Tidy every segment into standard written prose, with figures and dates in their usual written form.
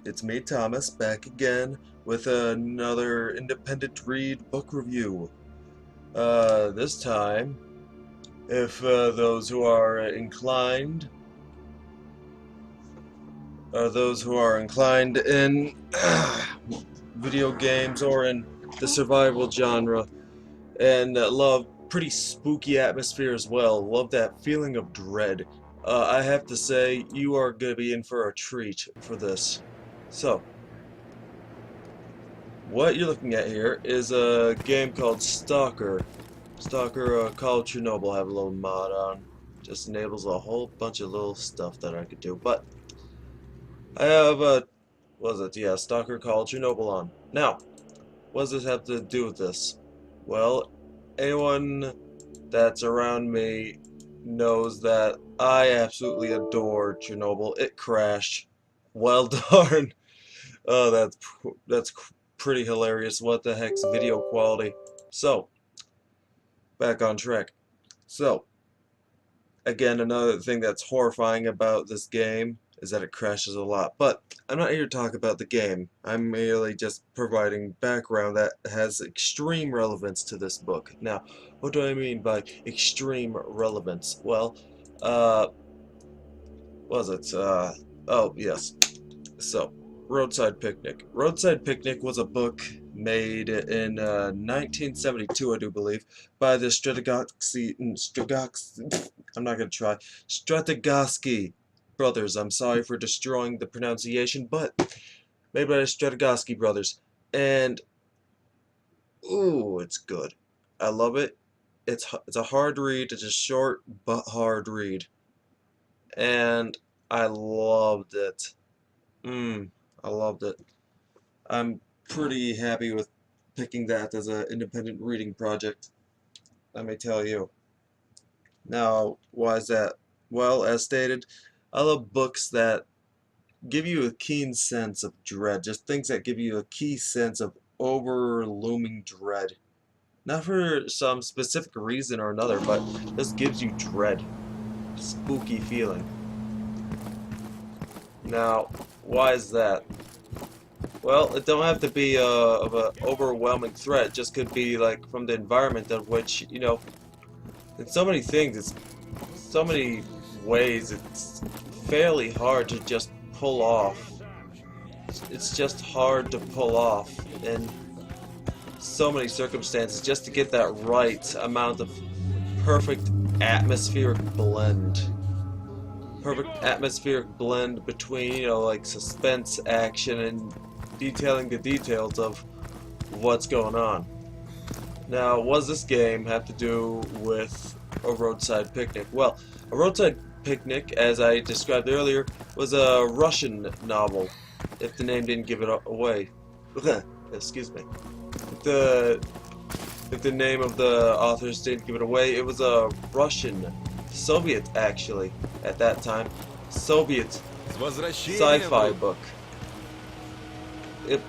It's me, Thomas, back again with another independent read book review. This time, if those who are inclined, those who are inclined in video games or in the survival genre, and love pretty spooky atmosphere as well, love that feeling of dread, I have to say you are going to be in for a treat for this. So, what you're looking at here is a game called Stalker. Stalker Call of Chernobyl. I have a little mod on. Just enables a whole bunch of little stuff that I could do. But I have what was it? Yeah, Stalker Call of Chernobyl on. Now, what does this have to do with this? Well, anyone that's around me knows that I absolutely adore Chernobyl. It crashed. Well darn. Oh, that's pretty hilarious. What the heck's video quality? So, back on track. So, again, another thing that's horrifying about this game is that it crashes a lot. But I'm not here to talk about the game. I'm merely just providing background that has extreme relevance to this book. Now, what do I mean by extreme relevance? Well, was it? Oh, yes. So, Roadside Picnic. Roadside Picnic was a book made in 1972, I do believe, by the I'm not going to try. Stratigovsky brothers. I'm sorry for destroying the pronunciation, but made by the Stratigovsky brothers. And, ooh, it's good. I love it. It's a hard read. It's a short but hard read. And I loved it. I loved it. I'm pretty happy with picking that as an independent reading project, let me tell you. Now, why is that? Well, as stated, I love books that give you a keen sense of dread, just things that give you a key sense of over-looming dread. Not for some specific reason or another, but just gives you dread. Spooky feeling. Now, why is that? Well, it don't have to be of an overwhelming threat. It just could be like from the environment of which, in so many things, it's so many ways, it's fairly hard to just pull off. It's just hard to pull off in so many circumstances just to get that right amount of perfect atmospheric blend. Perfect atmospheric blend between, like suspense, action, and detailing the details of what's going on. Now, what does this game have to do with a roadside picnic? Well, a roadside picnic, as I described earlier, was a Russian novel, if the name didn't give it away. Excuse me. If the name of the authors didn't give it away, it was a Russian, Soviet actually, at that time, Soviet sci-fi book. It,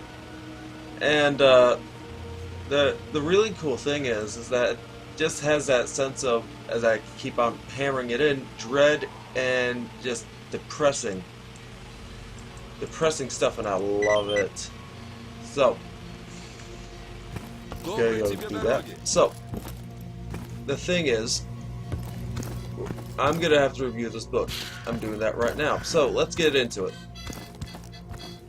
and the really cool thing is that it just has that sense of, as I keep on hammering it in, dread and just depressing stuff, and I love it. So, okay, go do that. So, the thing is, I'm gonna have to review this book. I'm doing that right now. So, let's get into it.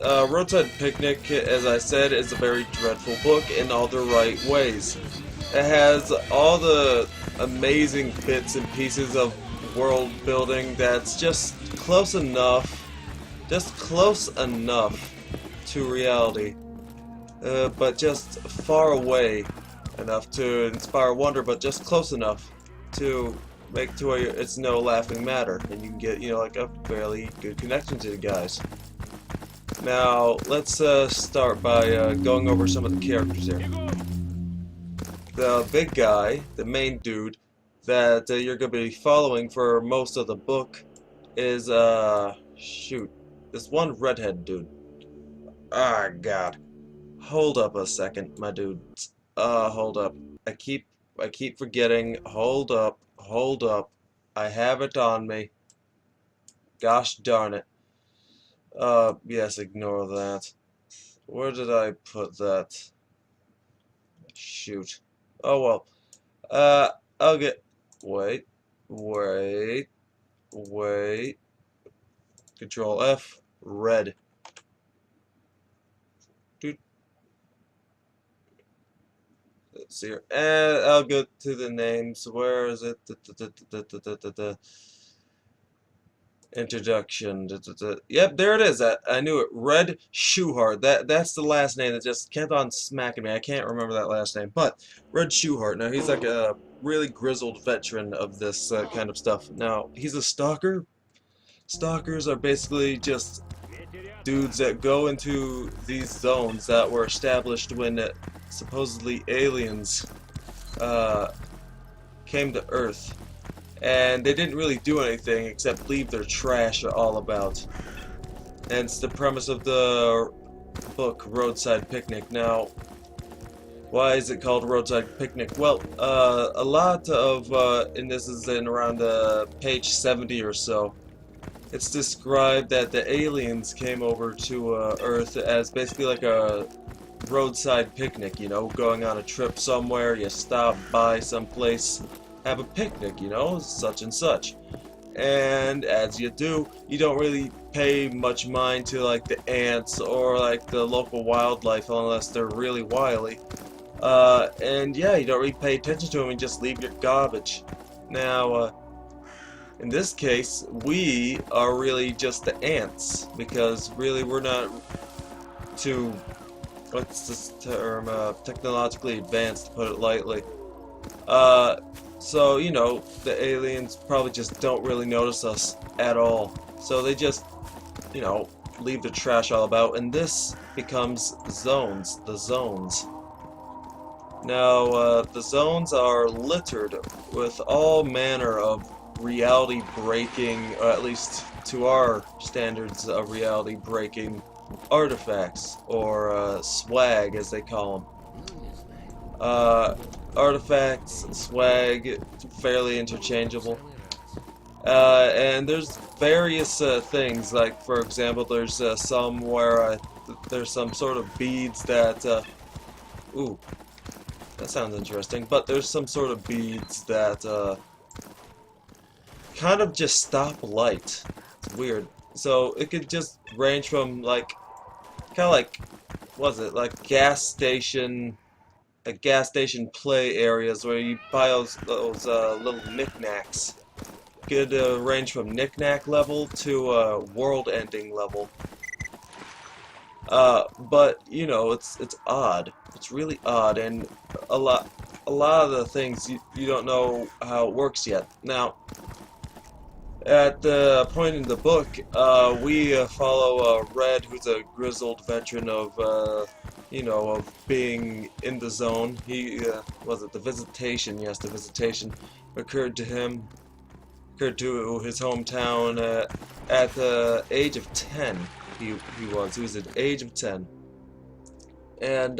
Roadside Picnic, as I said, is a very dreadful book in all the right ways. It has all the amazing bits and pieces of world building that's just close enough to reality, but just far away enough to inspire wonder, but just close enough to make to where it's no laughing matter, and you can get, like a fairly good connection to the guys. Now, let's start by going over some of the characters here. The big guy, the main dude, that you're going to be following for most of the book is, shoot, this one redhead dude. Ah, God. Hold up a second, my dude. Hold up. I keep forgetting. Hold up. I have it on me. Gosh darn it. Yes, ignore that. Where did I put that? Shoot. Oh well. I'll get. Wait, wait, wait. Control F. Red. Doot. Let's see here. And I'll go to the names. Where is it? Introduction. Yep, there it is. I knew it. Red Shoeheart. That's the last name that just kept on smacking me. I can't remember that last name, but Red Shoeheart. Now he's like a really grizzled veteran of this kind of stuff. Now he's a stalker. Stalkers are basically just dudes that go into these zones that were established when supposedly aliens uh, came to Earth. And they didn't really do anything except leave their trash all about. And it's the premise of the book Roadside Picnic. Now, why is it called Roadside Picnic? Well, a lot of, and this is in around page 70 or so, it's described that the aliens came over to Earth as basically like a roadside picnic, you know, going on a trip somewhere, you stop by someplace, have a picnic, you know, such and such. And as you do, you don't really pay much mind to like the ants or like the local wildlife unless they're really wily. And yeah, you don't really pay attention to them and just leave your garbage. Now, in this case, we are really just the ants because really we're not too, what's this term, technologically advanced, to put it lightly. So, you know, the aliens probably just don't really notice us at all. So they just, you know, leave the trash all about, and this becomes zones, the zones. Now, the zones are littered with all manner of reality-breaking, or at least to our standards of reality-breaking artifacts, or swag as they call them. Artifacts, swag, fairly interchangeable. And there's various things, like for example, there's some where there's some sort of beads that, ooh, that sounds interesting, but there's some sort of beads that kind of just stop light. It's weird. So it could just range from like, kind of like, what was it, like gas station play areas where you buy those little knickknacks. Could range from knickknack level to world-ending level. But you know, it's odd. It's really odd, and a lot of the things you don't know how it works yet. Now, at the point in the book, we follow Red, who's a grizzled veteran of, you know, of being in the zone. He, was it the visitation? Yes, the visitation occurred to him, occurred to his hometown at the age of 10. He was at the age of 10. And,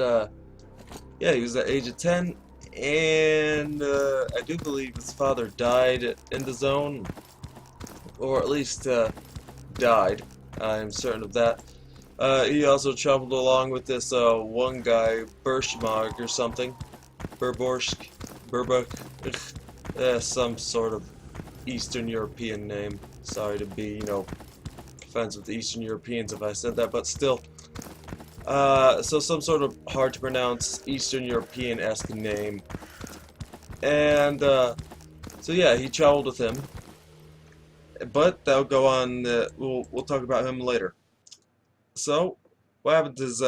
yeah, he was at the age of 10, and I do believe his father died in the zone, or at least died. I'm certain of that. He also traveled along with this one guy, Bershmog or something. Burborsk, Burbuk, some sort of Eastern European name. Sorry to be, you know, offensive to Eastern Europeans if I said that, but still. So some sort of hard to pronounce Eastern European-esque name. And, so yeah, he traveled with him. But that'll go on, we'll talk about him later. So, what happens is,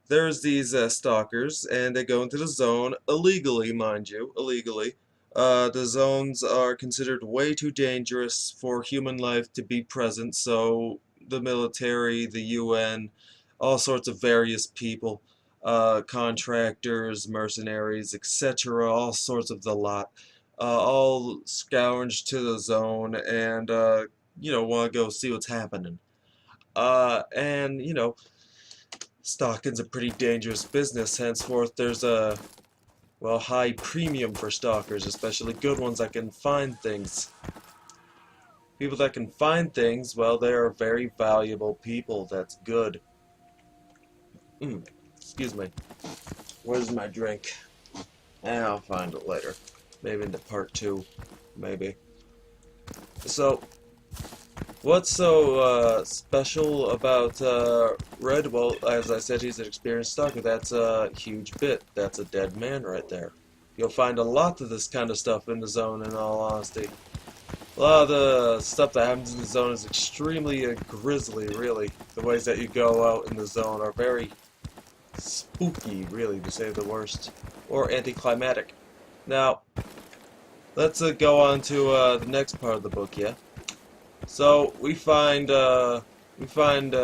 there's these stalkers, and they go into the zone, illegally, mind you, illegally. The zones are considered way too dangerous for human life to be present, so the military, the UN, all sorts of various people, contractors, mercenaries, etc., all sorts of the lot, all scourged to the zone and, you know, want to go see what's happening. And, you know, stalking's a pretty dangerous business, henceforth there's a, well, high premium for stalkers, especially good ones that can find things. People that can find things, well, they are very valuable people. That's good. Excuse me. Where's my drink? I'll find it later. Maybe into part 2. Maybe. So, what's so special about Red? Well, as I said, he's an experienced stalker. That's a huge bit. That's a dead man right there. You'll find a lot of this kind of stuff in the zone, in all honesty. A lot of the stuff that happens in the zone is extremely grisly, really. The ways that you go out in the zone are very spooky, really, to say the worst. Or anticlimactic. Now, let's go on to the next part of the book, yeah? So, we find Red. We find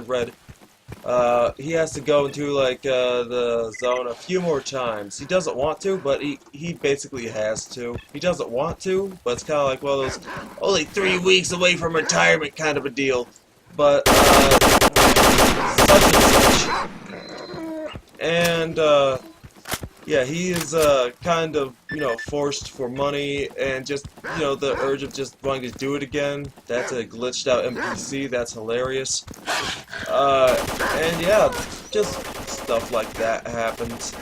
Red. He has to go into, like, the zone a few more times. He doesn't want to, but he basically has to. He doesn't want to, but it's kind of like one of those only 3 weeks away from retirement kind of a deal. But, such and such. And, yeah, he is kind of, forced for money and just, the urge of just wanting to do it again. That's a glitched out NPC. That's hilarious. And yeah, just stuff like that happens.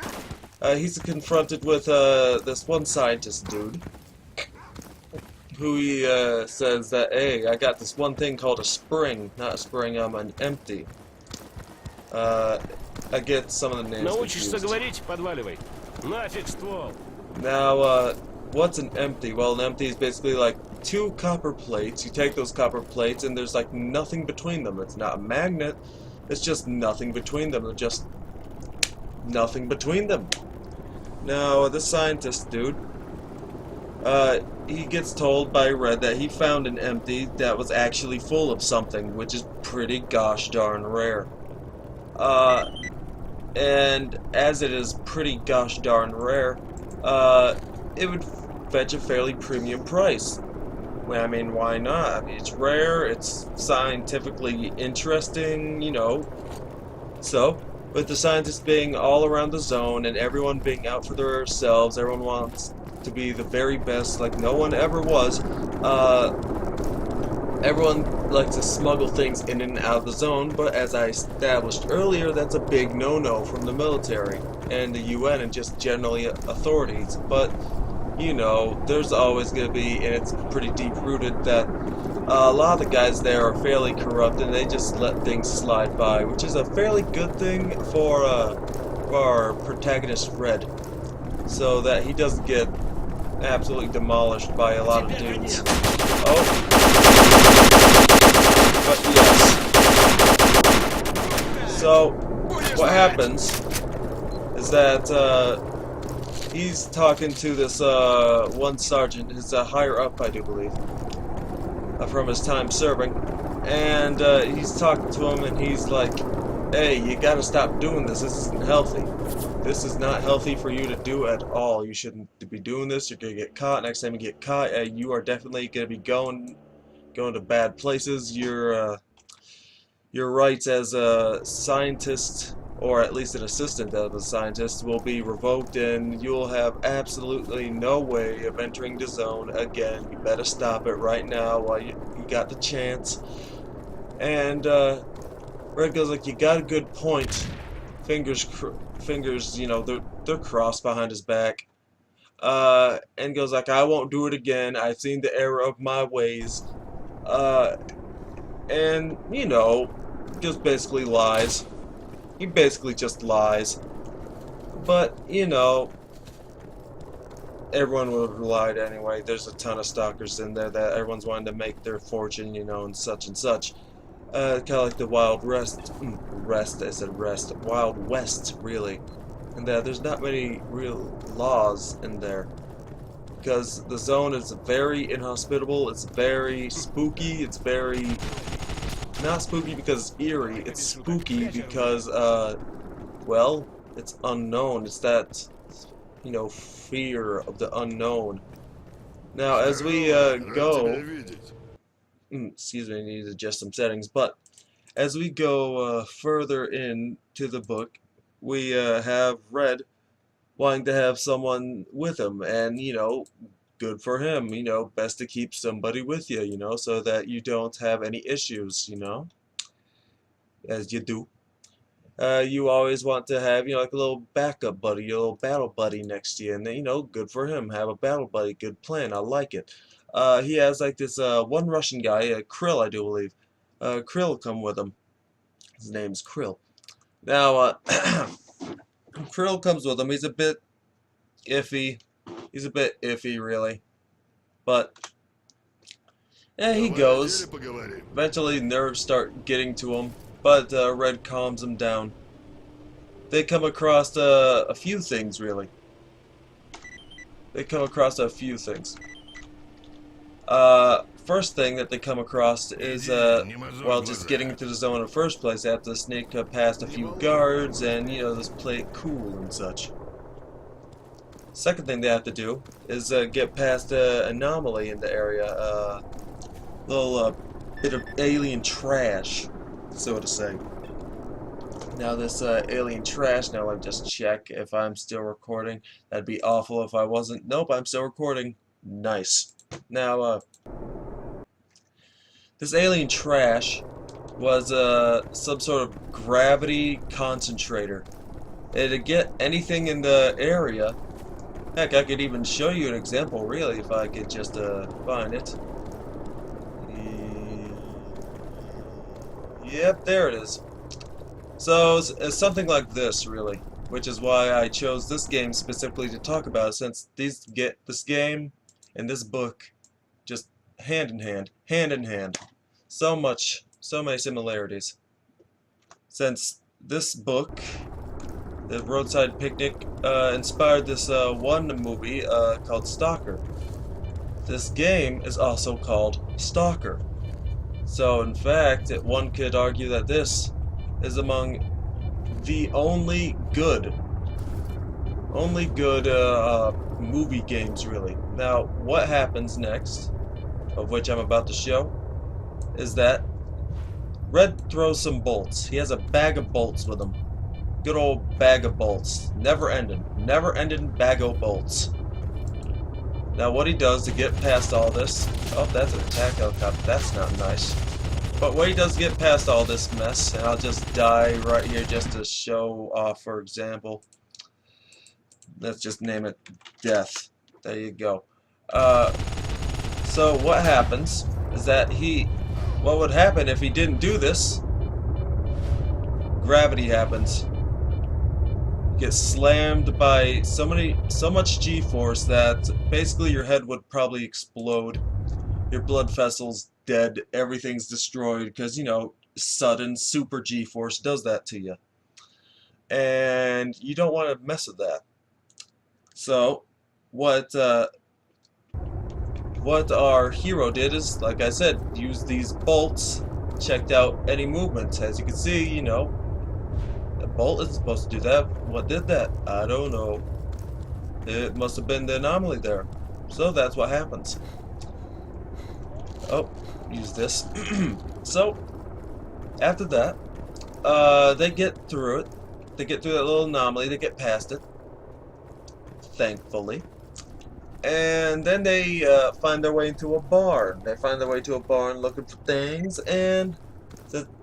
He's confronted with this one scientist dude who he says that, hey, I got this one thing called a spring. Not a spring, I'm an empty. I get some of the names Научишься confused. говорить, подваливай. Нафиг ствол. Now, what's an empty? Well, an empty is basically like 2 copper plates. You take those copper plates and there's like nothing between them. It's not a magnet. It's just nothing between them. There's just nothing between them. Now, this scientist dude, he gets told by Red that he found an empty that was actually full of something, which is pretty gosh darn rare. And as it is pretty gosh darn rare, it would fetch a fairly premium price. Well, I mean, why not? I mean, it's rare, it's scientifically interesting, So, with the scientists being all around the zone and everyone being out for themselves, everyone wants to be the very best like no one ever was, everyone likes to smuggle things in and out of the zone, but as I established earlier, that's a big no-no from the military and the UN and just generally authorities. But, there's always going to be, and it's pretty deep-rooted, that a lot of the guys there are fairly corrupt and they just let things slide by, which is a fairly good thing for our protagonist Red, so that he doesn't get absolutely demolished by a lot of dudes. Oh. But yes. So, what happens is that he's talking to this one sergeant, his higher up, I do believe, from his time serving, and he's talking to him, and he's like, hey, you gotta stop doing this. This isn't healthy. This is not healthy for you to do at all. You shouldn't be doing this. You're gonna get caught. Next time you get caught, you are definitely gonna be going to bad places. Your rights as a scientist, or at least an assistant of a scientist, will be revoked, and you'll have absolutely no way of entering the zone again. You better stop it right now while you got the chance. And Red goes like, you got a good point. Fingers, they're crossed behind his back. And goes like, I won't do it again. I've seen the error of my ways. And, just basically lies. He basically just lies. But, everyone would have lied anyway. There's a ton of stalkers in there that everyone's wanting to make their fortune, and such and such. Kind of like the Wild West. Wild West, really. And there's not many real laws in there. Because the zone is very inhospitable, it's very spooky, it's very... Not spooky because it's eerie, it's spooky because, well, it's unknown. It's that, fear of the unknown. Now, as we go... excuse me, I need to adjust some settings, but as we go further into the book, we have Red wanting to have someone with him, and good for him. You know, best to keep somebody with you, you know, so that you don't have any issues, you know, as you do. You always want to have, you know, like a little backup buddy, your little battle buddy next to you, and then, you know, good for him. Have a battle buddy, good plan. I like it. He has like this one Russian guy, Krill, I do believe. Krill come with him. His name's Krill. Now, Krill comes with him. He's a bit iffy. He's a bit iffy, really. But, yeah, he goes. Eventually, nerves start getting to him, but Red calms him down. They come across a few things, really. They come across a few things. First thing that they come across is, well, just getting into the zone in the first place. They have to sneak past a few guards and, you know, just play it cool and such. Second thing they have to do is get past an anomaly in the area. Little bit of alien trash, so to say. Now this alien trash, now let me just check if I'm still recording. That'd be awful if I wasn't. Nope, I'm still recording. Nice. Now, this alien trash was some sort of gravity concentrator. It'd get anything in the area. Heck, I could even show you an example, really, if I could just find it. Yep, there it is. So, it's something like this, really, which is why I chose this game specifically to talk about, since this game and this book just hand in hand. So many similarities. Since this book, the Roadside Picnic, inspired this one movie called Stalker. This game is also called Stalker. So, in fact, one could argue that this is among the only good movie games, really. Now, what happens next, of which I'm about to show, is that Red throws some bolts. He has a bag of bolts with him. Good old bag of bolts. Never ending bag of bolts. Now, what he does to get past all this... Oh, that's an attack helicopter. That's not nice. But what he does to get past all this mess, and I'll just die right here just to show off, for example. Let's just name it Death. There you go. So what happens is that what would happen if he didn't do this? Gravity happens. You get slammed by so much G-force that basically your head would probably explode. Your blood vessels dead, everything's destroyed, because, you know, sudden super G-force does that to you. And you don't want to mess with that. So, what our hero did is, like I said, use these bolts, checked out any movement. As you can see, you know, the bolt isn't supposed to do that. What did that? I don't know. It must have been the anomaly there. So that's what happens. Oh, use this. So, after that, they get through it. They get through that little anomaly. They get past it. Thankfully. And then they find their way into a barn. They find their way to a barn looking for things, and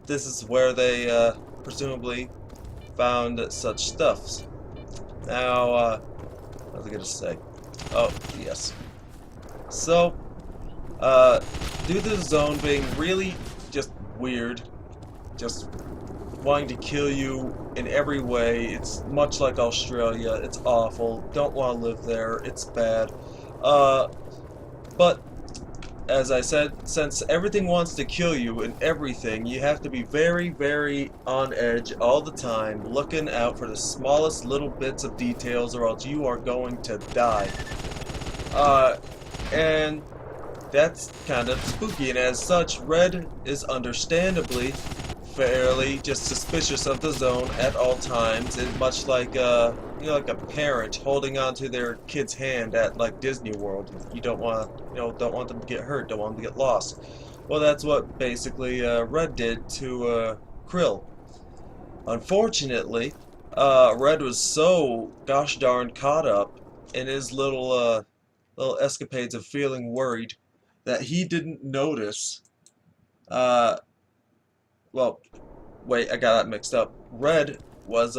this is where they presumably found such stuffs. Now, what was I going to say? Oh, yes. So, due to the zone being really just weird, just wanting to kill you in every way, it's much like Australia, it's awful, don't want to live there, it's bad. But, as I said, since everything wants to kill you and everything, you have to be very, very on edge all the time, looking out for the smallest little bits of details, or else you are going to die. And that's kind of spooky, and as such, Red is understandably fairly just suspicious of the zone at all times, and much like you know, like a parent holding on to their kid's hand at like Disney World. You don't want, you know, don't want them to get hurt, don't want them to get lost. Well, that's what basically Red did to Krill. Unfortunately, Red was so gosh darn caught up in his little little escapades of feeling worried that he didn't notice. Uh, well, wait, I got that mixed up. Red was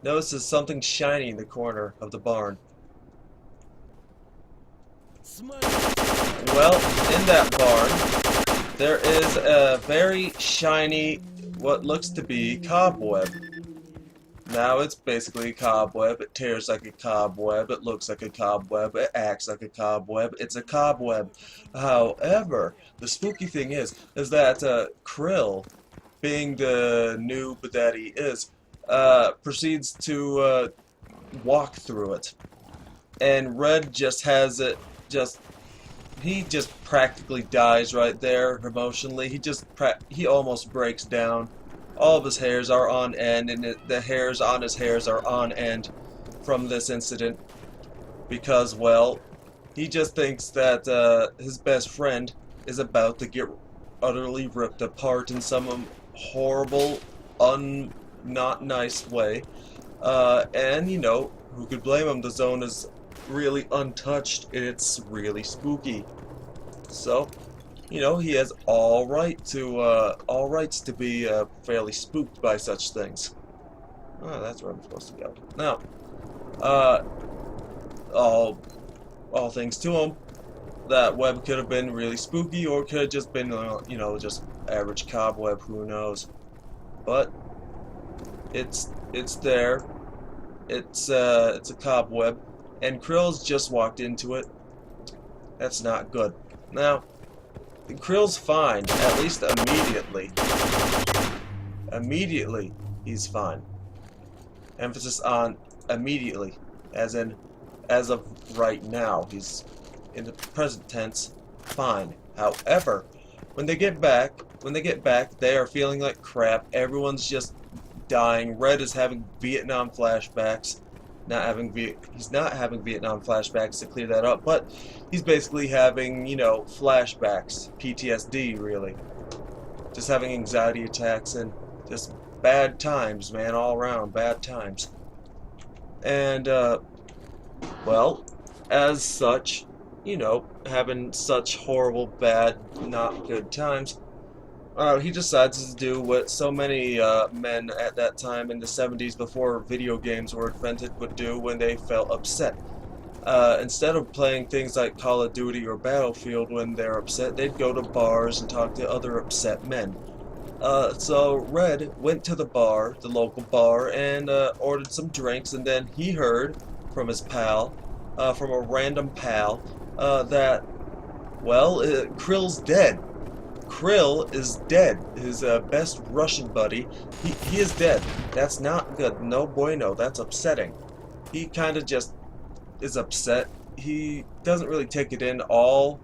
notices something shiny in the corner of the barn. Well, in that barn, there is a very shiny, what looks to be cobweb. Now it's basically a cobweb. It tears like a cobweb. It looks like a cobweb. It acts like a cobweb. It's a cobweb. However, the spooky thing is that Krill, being the noob that he is, proceeds to walk through it, and Red just has it. He just practically dies right there emotionally. He almost breaks down. All of his hairs are on end, and the hairs on his hairs are on end from this incident because, well, he just thinks that his best friend is about to get utterly ripped apart in some horrible, not nice way. And, you know, who could blame him? The zone is really untouched, and it's really spooky. So, you know, he has all rights to be fairly spooked by such things. Oh, that's where I'm supposed to go. Now, all things to him, that web could have been really spooky, or could have just been, you know, just average cobweb. Who knows? But it's there. It's a cobweb, and Krill's just walked into it. That's not good. Now, Krill's fine, at least immediately. Immediately, he's fine. Emphasis on immediately, as in, as of right now. He's in the present tense, fine. However, when they get back, they are feeling like crap. Everyone's just dying. Red is having Vietnam flashbacks. He's not having Vietnam flashbacks, to clear that up, but he's basically having, you know, flashbacks, PTSD, really. Just having anxiety attacks and just bad times, man, all around, bad times. And, well, as such, you know, having such horrible, bad, not good times, he decides to do what so many men at that time in the 70s, before video games were invented, would do when they felt upset. Instead of playing things like Call of Duty or Battlefield when they're upset, they'd go to bars and talk to other upset men. So Red went to the local bar, and ordered some drinks, and then he heard from his pal, from a random pal, that, well, Krill's dead. Krill is dead. His best Russian buddy, he is dead. That's not good. No bueno. That's upsetting. He kind of just is upset. He doesn't really take it in all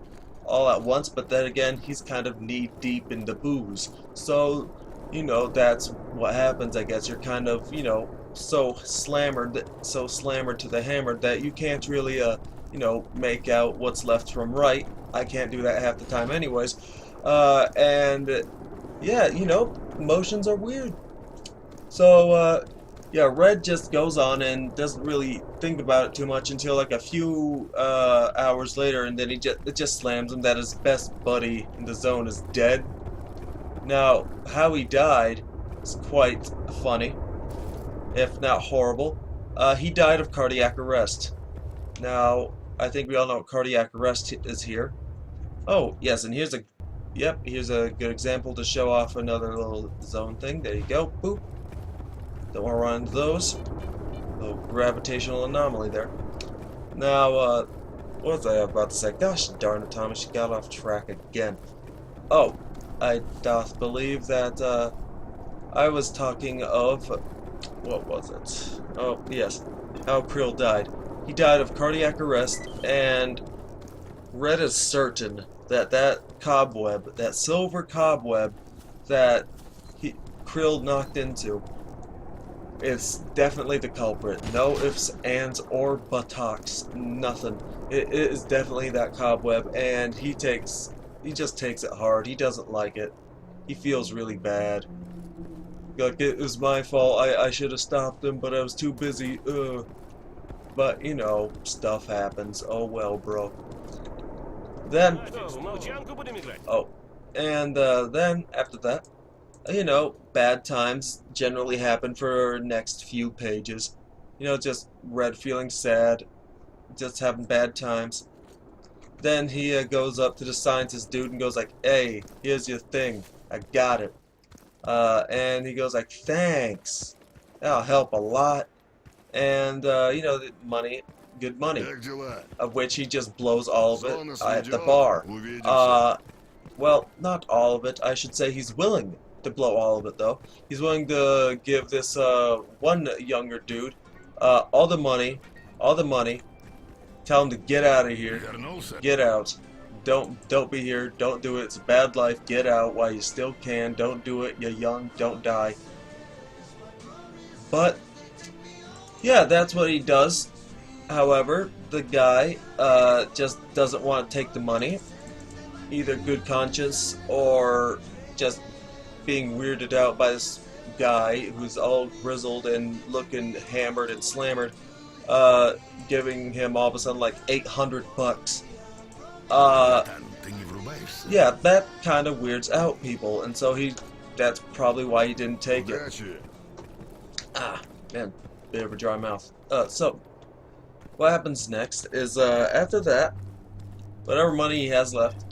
at once, but then again, he's kind of knee deep in the booze. So, you know, that's what happens, I guess. You're kind of, you know, so slammered to the hammer that you can't really, you know, make out what's left from right. I can't do that half the time anyways. And yeah, you know, emotions are weird. So, yeah, Red just goes on and doesn't really think about it too much until like a few hours later, and then it just slams him that his best buddy in the zone is dead. Now, how he died is quite funny, if not horrible. He died of cardiac arrest. Now, I think we all know what cardiac arrest is here. Oh, yes, and here's a good example to show off another little zone thing. There you go. Boop. Don't want to run into those. Little gravitational anomaly there. Now, what was I about to say? Gosh darn it, Thomas, you got off track again. Oh, I doth believe that, I was talking of, what was it? Oh, yes, how Krill died. He died of cardiac arrest, and Red is certain that cobweb, that silver cobweb that Krill knocked into, is definitely the culprit. No ifs, ands, or buttocks. Nothing. It is definitely that cobweb, and he just takes it hard. He doesn't like it. He feels really bad. Like, it was my fault. I should have stopped him, but I was too busy. But, you know, stuff happens. Oh well, bro. Then, Что, в молчанку будем играть? oh, and then, after that, you know, bad times generally happen for next few pages. You know, just Red feeling sad, just having bad times. Then he goes up to the scientist dude and goes like, "Hey, here's your thing. I got it." And he goes like, "Thanks. That'll help a lot." And you know, the money, good money, Как дела? of which he just blows all of it Сон нас at the ведет. bar. Увидимся. Well, not all of it. I should say he's willing to blow all of it, though. He's willing to give this one younger dude all the money, all the money. Tell him to get out of here. Вернулся? Get out. Don't be here. Don't do it. It's a bad life. Get out while you still can. Don't do it. You're young. Don't die. But yeah, that's what he does. However, the guy just doesn't want to take the money. Either good conscience or just being weirded out by this guy who's all grizzled and looking hammered and slammered, giving him all of a sudden like $800. Братан, ты не врубаешься? Yeah, that kind of weirds out people, and so that's probably why he didn't take it. Удачи. Ah, man, bit of a dry mouth. So, what happens next is, after that, whatever money he has left,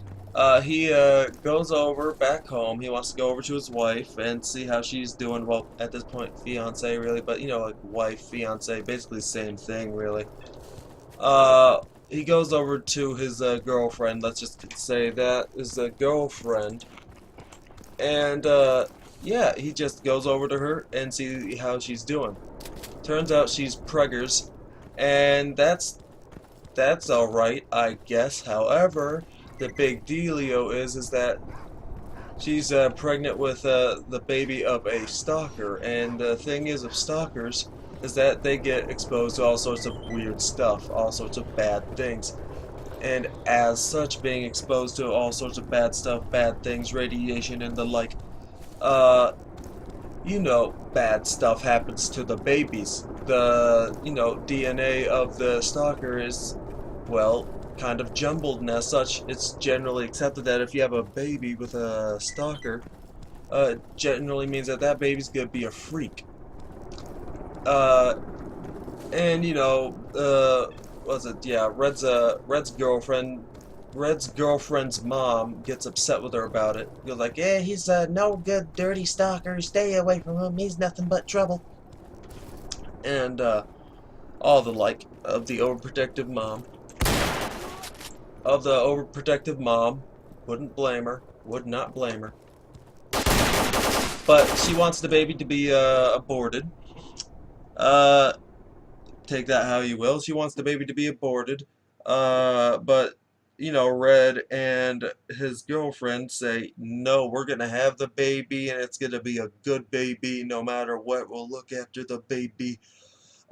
he goes over back home. He wants to go over to his wife and see how she's doing. Well, at this point, fiance really, but you know, like wife, fiance, basically the same thing, really. He goes over to his girlfriend. Let's just say that is a girlfriend, and yeah, he just goes over to her and see how she's doing. Turns out she's preggers, and that's alright, I guess. However, the big dealio is that she's pregnant with the baby of a stalker, and the thing is of stalkers is that they get exposed to all sorts of weird stuff, all sorts of bad things. And as such, being exposed to all sorts of bad stuff, bad things, radiation and the like, you know, bad stuff happens to the babies. The, you know, DNA of the stalker is, well, kind of jumbled, and as such, it's generally accepted that if you have a baby with a stalker, it generally means that that baby's gonna be a freak. And you know, was it? Yeah, Red's girlfriend's mom gets upset with her about it. You're like, yeah, he's a no good, dirty stalker. Stay away from him. He's nothing but trouble. And all the like of the overprotective mom. Wouldn't blame her. Would not blame her. But she wants the baby to be aborted. Take that how you will. She wants the baby to be aborted. But, you know, Red and his girlfriend say, no, we're going to have the baby, and it's going to be a good baby no matter what. We'll look after the baby.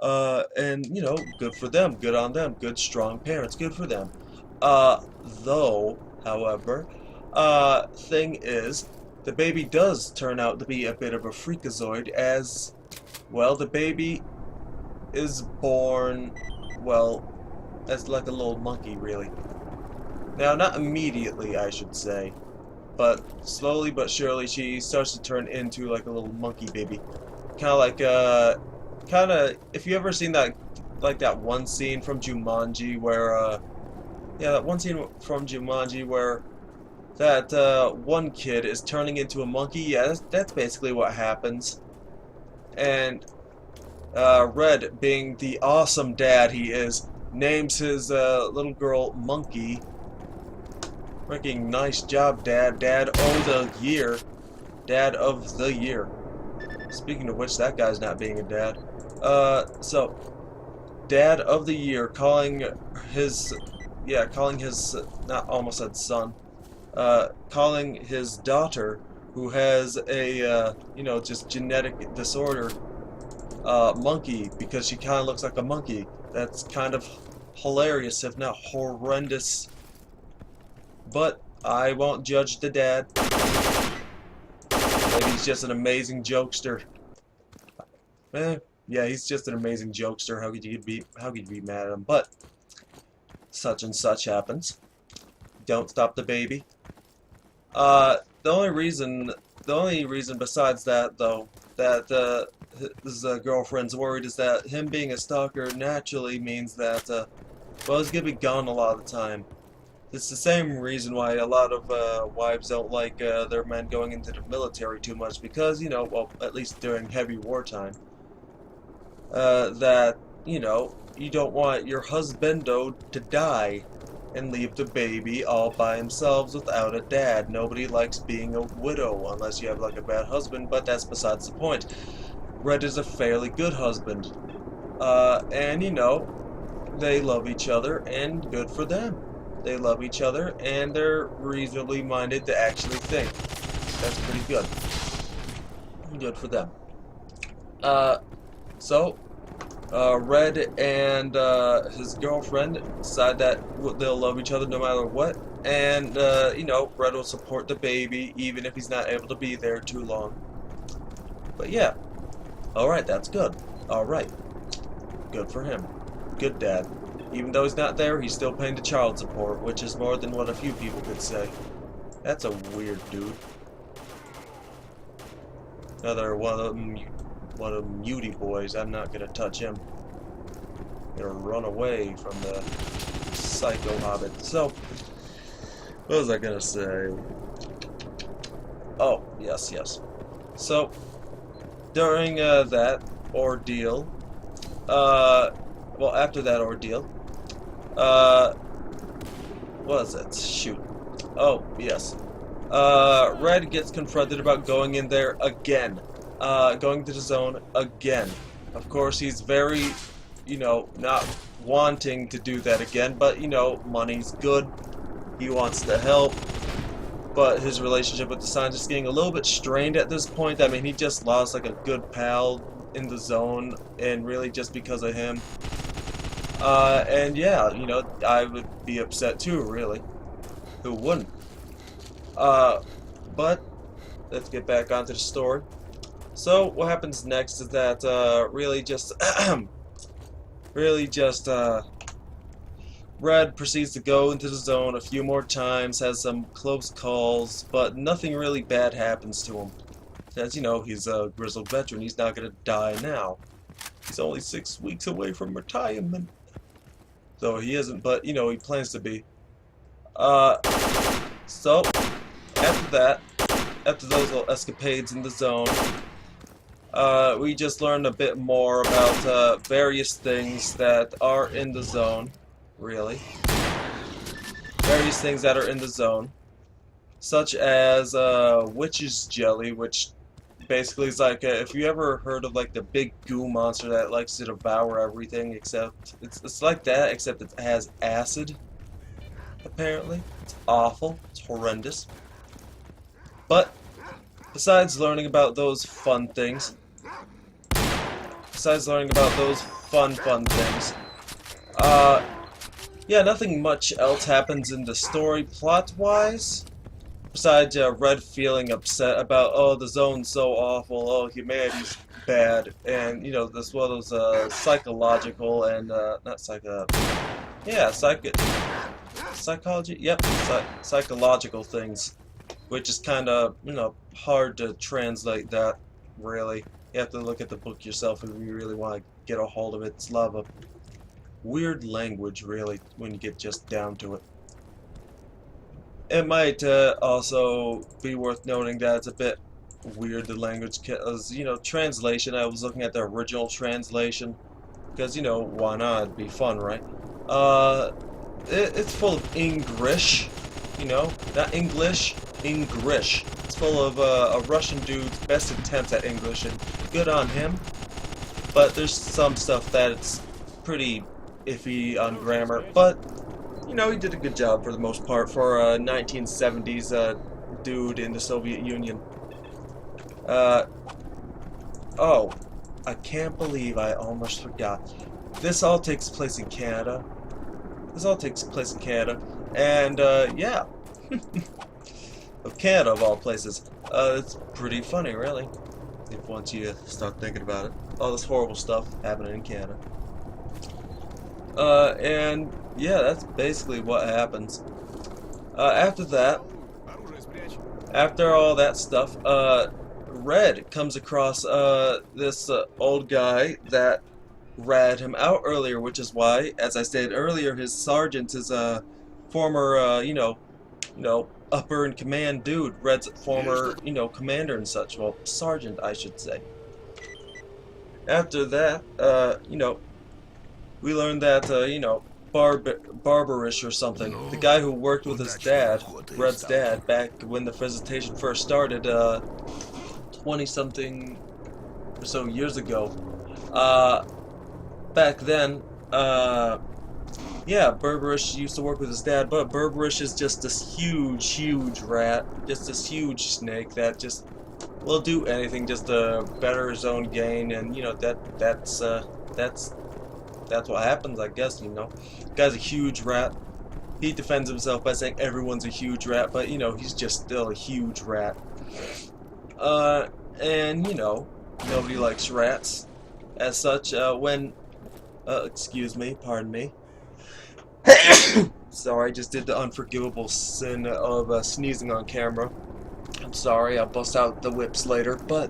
And, you know, good for them. Good on them. Good, strong parents. Good for them. Though, however, thing is, the baby does turn out to be a bit of a freakazoid, as, well, the baby is born, well, as like a little monkey, really. Now, not immediately, I should say, but slowly but surely she starts to turn into like a little monkey baby. Kind of, if you ever seen that, like that one scene from Jumanji where, yeah, that one scene from Jumanji where that one kid is turning into a monkey. Yeah, that's basically what happens. And Red, being the awesome dad he is, names his little girl Monkey. Freaking nice job, Dad. Dad of the year. Dad of the year. Speaking of which, that guy's not being a dad. So, Dad of the year, calling his, not almost said son, calling his daughter, who has a, you know, just genetic disorder, monkey, because she kind of looks like a monkey. That's kind of hilarious, if not horrendous. But I won't judge the dad. Maybe he's just an amazing jokester. Eh, Yeah, he's just an amazing jokester. How could you be mad at him? But such and such happens. Don't stop the baby. The only reason besides that, though, that his girlfriend's worried is that him being a stalker naturally means that, well, he's gonna be gone a lot of the time. It's the same reason why a lot of wives don't like their men going into the military too much, because, you know, well, at least during heavy wartime, that, you know, you don't want your husbando to die and leave the baby all by themselves without a dad. Nobody likes being a widow unless you have like a bad husband, but that's besides the point. Red is a fairly good husband. And you know, they love each other and good for them. They love each other and they're reasonably minded to actually think. That's pretty good. Good for them. So Red and his girlfriend decide that they'll love each other no matter what, and you know, Red will support the baby even if he's not able to be there too long. But yeah, alright, that's good. Alright, good for him. Good dad. Even though he's not there, he's still paying the child support, which is more than what a few people could say. That's a weird dude. Another one of them mutie boys. I'm not gonna touch him. I'm gonna run away from the psycho hobbit. So, what was I gonna say? Oh, yes. So, during that ordeal, well, after that ordeal, what is it? Shoot. Oh, yes. Red gets confronted about going in there again. Going to the zone again. Of course, he's very, you know, not wanting to do that again, but, you know, money's good. He wants to help. But his relationship with the scientist is getting a little bit strained at this point. I mean, he just lost, like, a good pal in the zone, and really just because of him. And yeah, you know, I would be upset too, really. Who wouldn't? But let's get back onto the story. So what happens next is that Red proceeds to go into the zone a few more times, has some close calls, but nothing really bad happens to him. As you know, he's a grizzled veteran. He's not gonna die now. He's only 6 weeks away from retirement. So he isn't, but you know, he plans to be. So after that, after those little escapades in the zone, we just learned a bit more about various things that are in the zone, really. Various things that are in the zone, such as witch's jelly, which basically is like if you ever heard of like the big goo monster that likes to devour everything, except it's like that, except it has acid. Apparently, it's awful. It's horrendous. But besides learning about those fun things, yeah, nothing much else happens in the story plot-wise. Besides Red feeling upset about, oh, the zone's so awful, oh, humanity's bad, and, you know, this one of those psychological and, not psycho, yeah, psychology, yep, psychological things, which is kind of, you know, hard to translate that, really. You have to look at the book yourself if you really want to get a hold of it. It's a lot of weird language, really, when you get just down to it. It might also be worth noting that it's a bit weird, the language, because, you know, translation, I was looking at the original translation, because, you know, why not? It'd be fun, right? It's full of English, you know, not English, English. It's full of a Russian dude's best attempts at English, and good on him, but there's some stuff that it's pretty iffy on grammar, but you know, he did a good job for the most part for a 1970s dude in the Soviet Union. Oh, I can't believe I almost forgot. This all takes place in Canada. And, yeah. Of Canada, of all places. It's pretty funny, really. if once you start thinking about it. All this horrible stuff happening in Canada. And yeah, that's basically what happens. After that, after all that stuff, Red comes across this old guy that ratted him out earlier, which is why, as I stated earlier, his sergeant is a former, upper in command dude. Red's former, commander and such. Well, sergeant, I should say. After that, we learned that, Barbarish or something, the guy who worked with his dad, Red's dad, back when the visitation first started, 20-something or so years ago. Back then, yeah, Berberish used to work with his dad, but Berberish is just this huge rat, just this huge snake that just will do anything just to better his own gain, and that's what happens, I guess. Guy's a huge rat. He defends himself by saying everyone's a huge rat, but he's just still a huge rat. And nobody likes rats as such. Excuse me, pardon me. Sorry, I just did the unforgivable sin of sneezing on camera. I'm sorry, I'll bust out the whips later, but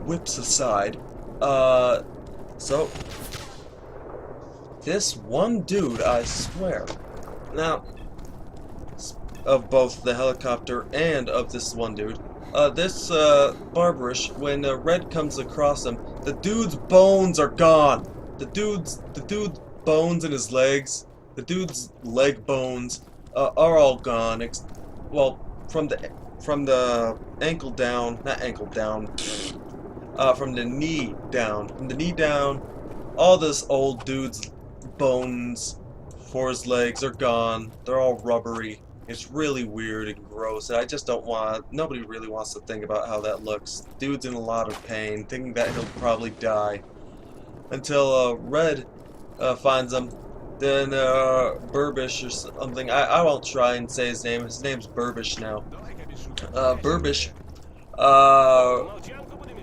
whips aside, so this one dude, I swear, now, of both the helicopter and of this one dude, this Barbarish, when Red comes across him, the dude's bones are gone. The dude's bones in his legs, the dude's leg bones are all gone. Well, from the ankle down, not ankle down, from the knee down. From the knee down, all this old dude's bones for his legs are gone. They're all rubbery. It's really weird and gross. And I just don't want. Nobody really wants to think about how that looks. Dude's in a lot of pain, thinking that he'll probably die. Until Red finds him. Then Burbish or something. I won't try and say his name. His name's Burbish now. Burbish.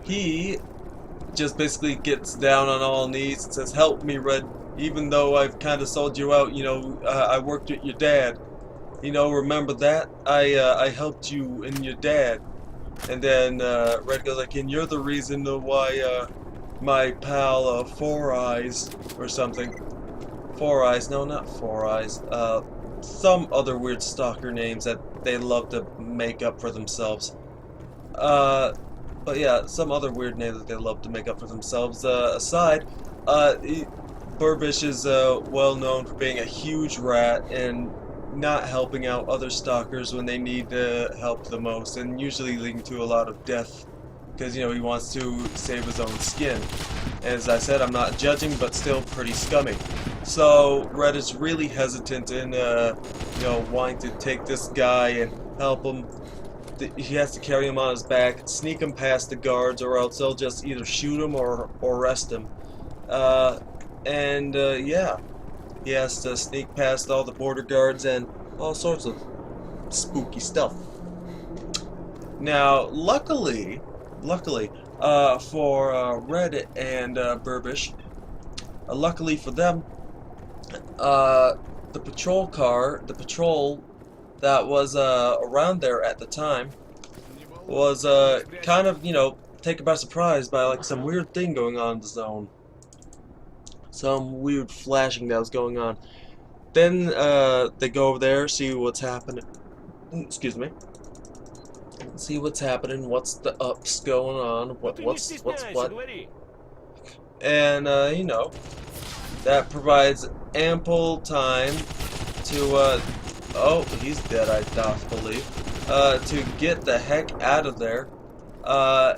He just basically gets down on all knees and says, "Help me, Red. Even though I've kind of sold you out, I worked with your dad. Remember that? I helped you and your dad." And then Red goes like, "And you're the reason why my pal Four Eyes or something. Four Eyes? No, not Four Eyes. Some other weird stalker names that they love to make up for themselves. But yeah, some other weird name that they love to make up for themselves. Aside, Burbish is well known for being a huge rat and not helping out other stalkers when they need help the most, and usually leading to a lot of death because he wants to save his own skin. As I said, I'm not judging, but still pretty scummy. So Red is really hesitant in wanting to take this guy and help him. He has to carry him on his back, sneak him past the guards, or else they'll just either shoot him or arrest him. Yeah, he has to sneak past all the border guards and all sorts of spooky stuff. Now, luckily for Red and Burbish, luckily for them, the patrol that was around there at the time was kind of taken by surprise by like some weird thing going on in the zone, some weird flashing that was going on. Then they go over there, see what's happening. Excuse me. See what's happening. What's the ups going on? What's what? And that provides ample time to oh, he's dead, I doth believe. To get the heck out of there,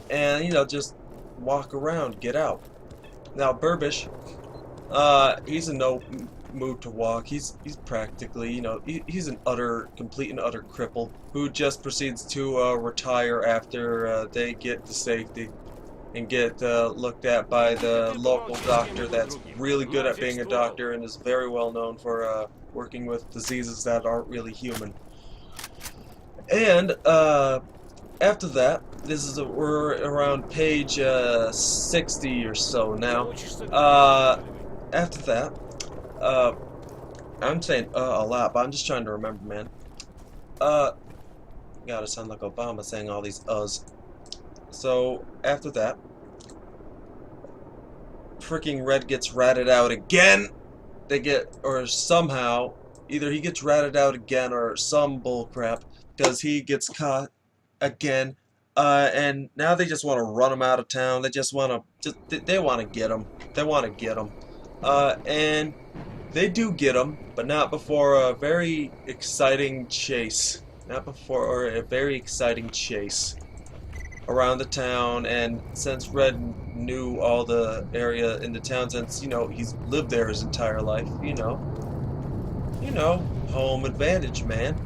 and just walk around, get out. Now Burbish, he's in no mood to walk. He's practically, he's an complete and utter cripple who just proceeds to retire after they get to safety and get looked at by the local doctor that's really good at being a doctor and is very well known for working with diseases that aren't really human. And after that, we're around page 60 or so now. After that, I'm saying a lot, but I'm just trying to remember, man. Gotta sound like Obama saying all these uhs. So after that, freaking Red gets ratted out again. Or somehow, either he gets ratted out again or some bullcrap, because he gets caught again. And now they just want to run him out of town. They just want to, they want to get him. They want to get him. And they do get him, but not before a very exciting chase. Not before a very exciting chase around the town. And since Red knew all the area in the town, since, you know, he's lived there his entire life, you know, home advantage, man.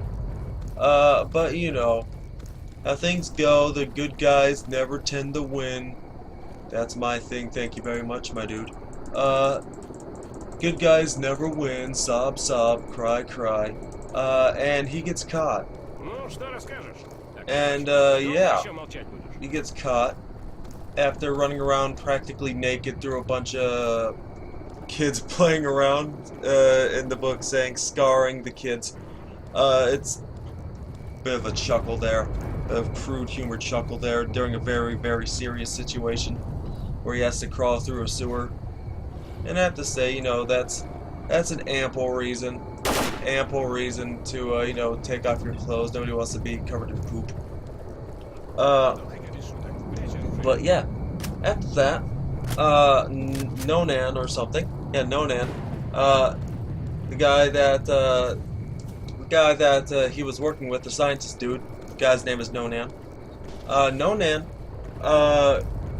But you know how things go. The good guys never tend to win. That's my thing. Thank you very much, my dude. Good guys never win. Sob, sob, cry, cry. And he gets caught. And yeah, he gets caught after running around practically naked through a bunch of kids playing around. In the book saying scarring the kids. It's a bit of a chuckle there, a crude humor chuckle there during a very, very serious situation where he has to crawl through a sewer. And I have to say, you know, that's an ample reason to you know, take off your clothes. Nobody wants to be covered in poop. But yeah, after that, Nonan or something, yeah, Nonan, the guy that he was working with, the scientist dude, the guy's name is Nonan. Nonan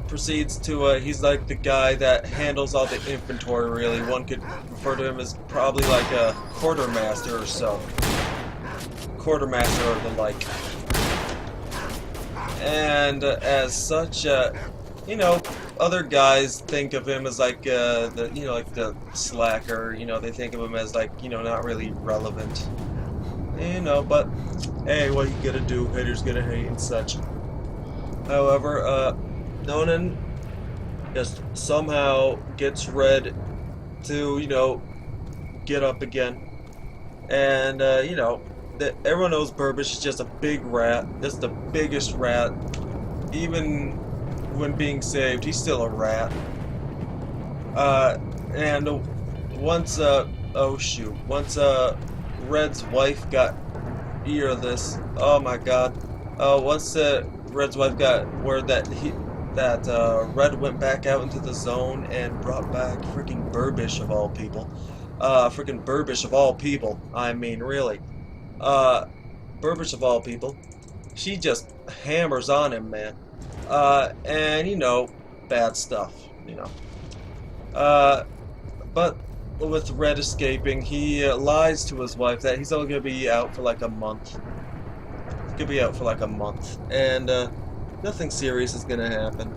proceeds to, he's like the guy that handles all the inventory, really. One could refer to him as probably like a quartermaster or so. Quartermaster or the like. And as such, you know, other guys think of him as like the, you know, like the slacker. You know, they think of him as like, you know, not really relevant. You know, but hey, what you gonna do? Haters gonna hate and such. However, Nonan just somehow gets Red to, you know, get up again. And, you know, everyone knows Burbish is just a big rat. Just the biggest rat. Even when being saved, he's still a rat. And once, oh shoot, once, Red's wife got ear of this, oh my god. Once, Red's wife got word that Red went back out into the zone and brought back freaking Burbish of all people. Freaking Burbish of all people. I mean, really. Burbish of all people. She just hammers on him, man. And, you know, bad stuff, you know. But with Red escaping, he lies to his wife that he's only going to be out for like a month. He's going to be out for like a month. And, nothing serious is going to happen.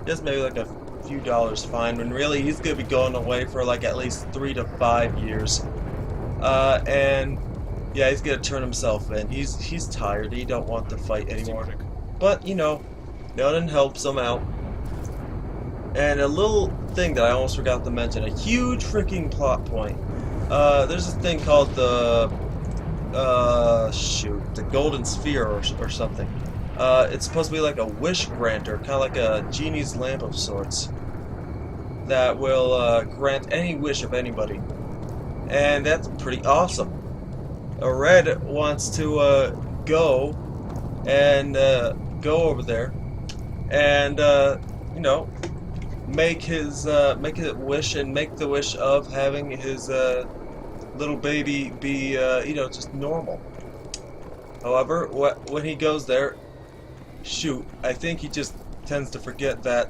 Just maybe like a few dollars fine, when really he's going to be going away for like at least 3 to 5 years. And yeah, he's going to turn himself in. He's tired. He don't want to fight anymore. But, you know, Nonan helps him out. And a little thing that I almost forgot to mention, a huge freaking plot point. There's this thing called the golden sphere or something. It's supposed to be like a wish granter, kind of like a genie's lamp of sorts, that will grant any wish of anybody. And that's pretty awesome. Red wants to go over there and you know, make his wish, and make the wish of having his little baby be you know, just normal. However, when he goes there, shoot, I think he just tends to forget that.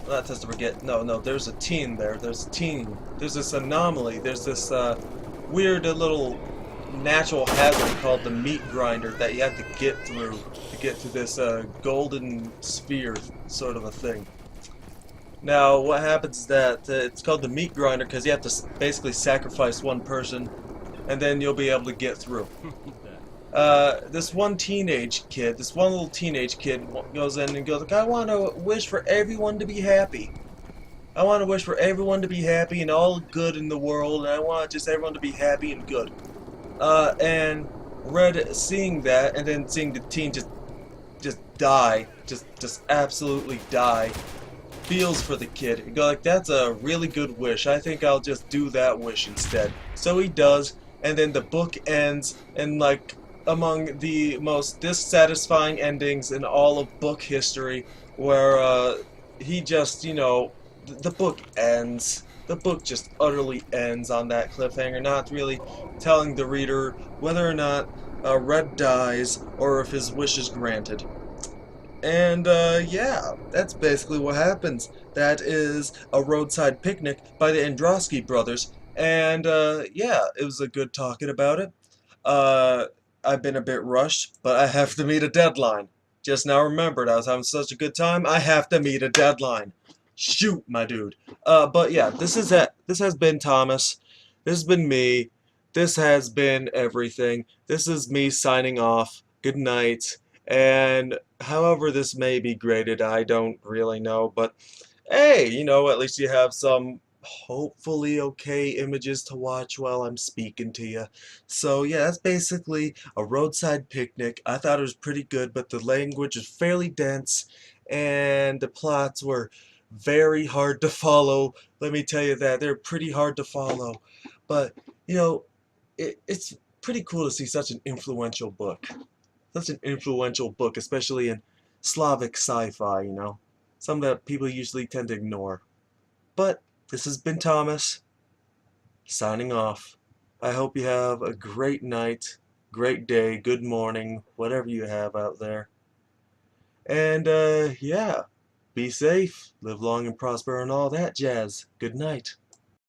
Not tends to forget. No. There's a teen there. There's this anomaly. There's this weird little natural hazard called the meat grinder that you have to get through to get to this golden sphere sort of a thing. Now, what happens is that it's called the meat grinder because you have to basically sacrifice one person, and then you'll be able to get through. this one teenage kid, this one little teenage kid goes in and goes like, I want to wish for everyone to be happy. I want to wish for everyone to be happy and all good in the world, and I want just everyone to be happy and good. And Red seeing that, and then seeing the teen just die, just absolutely die, feels for the kid and go like, that's a really good wish. I think I'll just do that wish instead. So he does, and then the book ends, and like among the most dissatisfying endings in all of book history, where he just, the book ends. The book just utterly ends on that cliffhanger, not really telling the reader whether or not Red dies or if his wish is granted. And yeah, that's basically what happens. That is A Roadside Picnic by the Androsky brothers. And yeah, it was a good talking about it. Uh, I've been a bit rushed, but I have to meet a deadline. Just now remembered I was having such a good time, I have to meet a deadline. Shoot, my dude. But yeah, this has been Thomas. This has been me. This has been everything. This is me signing off. Good night. And however this may be graded, I don't really know, but hey, at least you have some hopefully okay images to watch while I'm speaking to you. So yeah, that's basically A Roadside Picnic. I thought it was pretty good, but the language was fairly dense, and the plots were very hard to follow. Let me tell you that. They're pretty hard to follow. But, it's pretty cool to see such an influential book. Such an influential book, especially in Slavic sci-fi. Some that people usually tend to ignore. But this has been Thomas, signing off. I hope you have a great night, great day, good morning, whatever you have out there. And yeah, be safe, live long and prosper, and all that jazz. Good night.